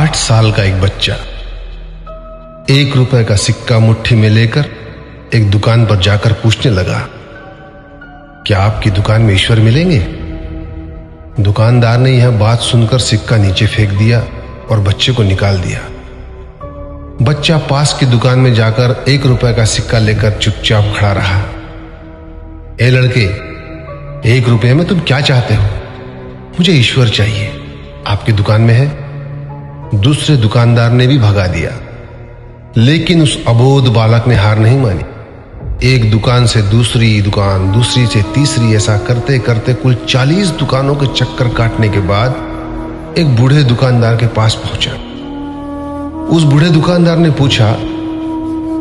8 साल का एक बच्चा 1 रुपए का सिक्का मुट्ठी में लेकर एक दुकान पर जाकर पूछने लगा, क्या आपकी दुकान में ईश्वर मिलेंगे? दुकानदार ने यह बात सुनकर सिक्का नीचे फेंक दिया और बच्चे को निकाल दिया। बच्चा पास की दुकान में जाकर 1 रुपए का सिक्का लेकर चुपचाप खड़ा रहा। ए लड़के, 1 रुपए में तुम क्या चाहते हो? मुझे ईश्वर चाहिए, आपकी दुकान में है। दूसरे दुकानदार ने भी भगा दिया, लेकिन उस अबोध बालक ने हार नहीं मानी। एक दुकान से दूसरी दुकान, दूसरी से तीसरी, ऐसा करते करते कुल 40 दुकानों के चक्कर काटने के बाद एक बूढ़े दुकानदार के पास पहुंचा। उस बूढ़े दुकानदार ने पूछा,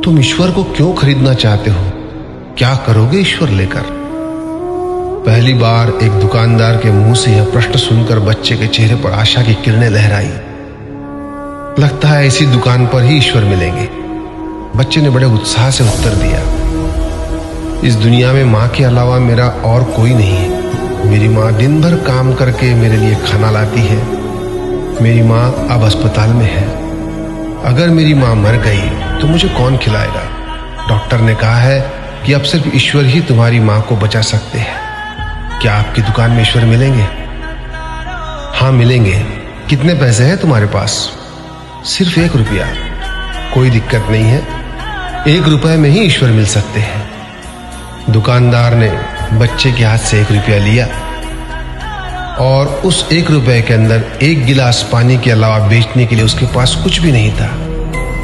तुम ईश्वर को क्यों खरीदना चाहते हो? क्या करोगे ईश्वर लेकर? पहली बार एक दुकानदार के मुंह से यह प्रश्न सुनकर बच्चे के चेहरे पर आशा की किरणें लहराई। लगता है इसी दुकान पर ही ईश्वर मिलेंगे। बच्चे ने बड़े उत्साह से उत्तर दिया, इस दुनिया में माँ के अलावा मेरा और कोई नहीं है। मेरी माँ दिन भर काम करके मेरे लिए खाना लाती है। मेरी माँ अब अस्पताल में है। अगर मेरी माँ मर गई तो मुझे कौन खिलाएगा? डॉक्टर ने कहा है कि अब सिर्फ ईश्वर ही तुम्हारी माँ को बचा सकते हैं। क्या आपकी दुकान में ईश्वर मिलेंगे? हाँ मिलेंगे। कितने पैसे हैं तुम्हारे पास? सिर्फ 1 रुपया। कोई दिक्कत नहीं है, 1 रुपए में ही ईश्वर मिल सकते हैं। दुकानदार ने बच्चे के हाथ से 1 रुपया लिया और उस 1 रुपए के अंदर 1 गिलास पानी के अलावा बेचने के लिए उसके पास कुछ भी नहीं था।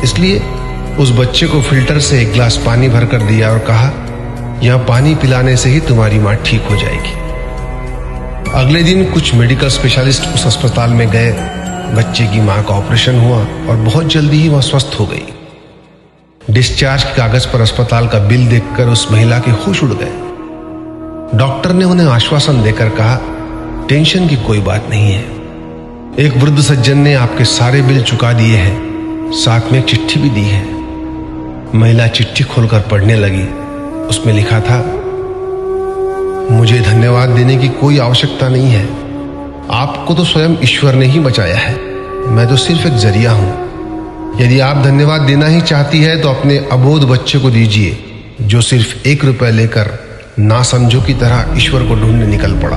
इसलिए उस बच्चे को फिल्टर से 1 गिलास पानी भरकर दिया और कहा, यह पानी पिलाने से ही तुम्हारी माँ ठीक हो जाएगी। अगले दिन कुछ मेडिकल स्पेशलिस्ट उस अस्पताल में गए। बच्चे की मां का ऑपरेशन हुआ और बहुत जल्दी ही वह स्वस्थ हो गई। डिस्चार्ज के कागज पर अस्पताल का बिल देखकर उस महिला के होश उड़ गए। डॉक्टर ने उन्हें आश्वासन देकर कहा, टेंशन की कोई बात नहीं है। एक वृद्ध सज्जन ने आपके सारे बिल चुका दिए हैं, साथ में एक चिट्ठी भी दी है। महिला चिट्ठी खोलकर पढ़ने लगी। उसमें लिखा था, मुझे धन्यवाद देने की कोई आवश्यकता नहीं है। आपको तो स्वयं ईश्वर ने ही बचाया है। मैं तो सिर्फ एक जरिया हूं। यदि आप धन्यवाद देना ही चाहती है तो अपने अबोध बच्चे को दीजिए, जो सिर्फ 1 रुपए लेकर नासमझों की तरह ईश्वर को ढूंढने निकल पड़ा।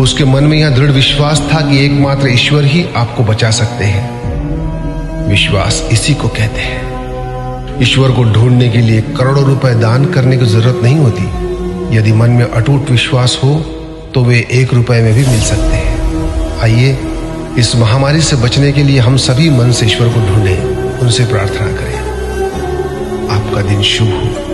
उसके मन में यह दृढ़ विश्वास था कि एकमात्र ईश्वर ही आपको बचा सकते हैं। विश्वास इसी को कहते हैं। ईश्वर को ढूंढने के लिए करोड़ों रुपए दान करने की जरूरत नहीं होती। यदि मन में अटूट विश्वास हो तो वे 1 रुपए में भी मिल सकते हैं। आइए इस महामारी से बचने के लिए हम सभी मन से ईश्वर को ढूंढें, उनसे प्रार्थना करें। आपका दिन शुभ हो।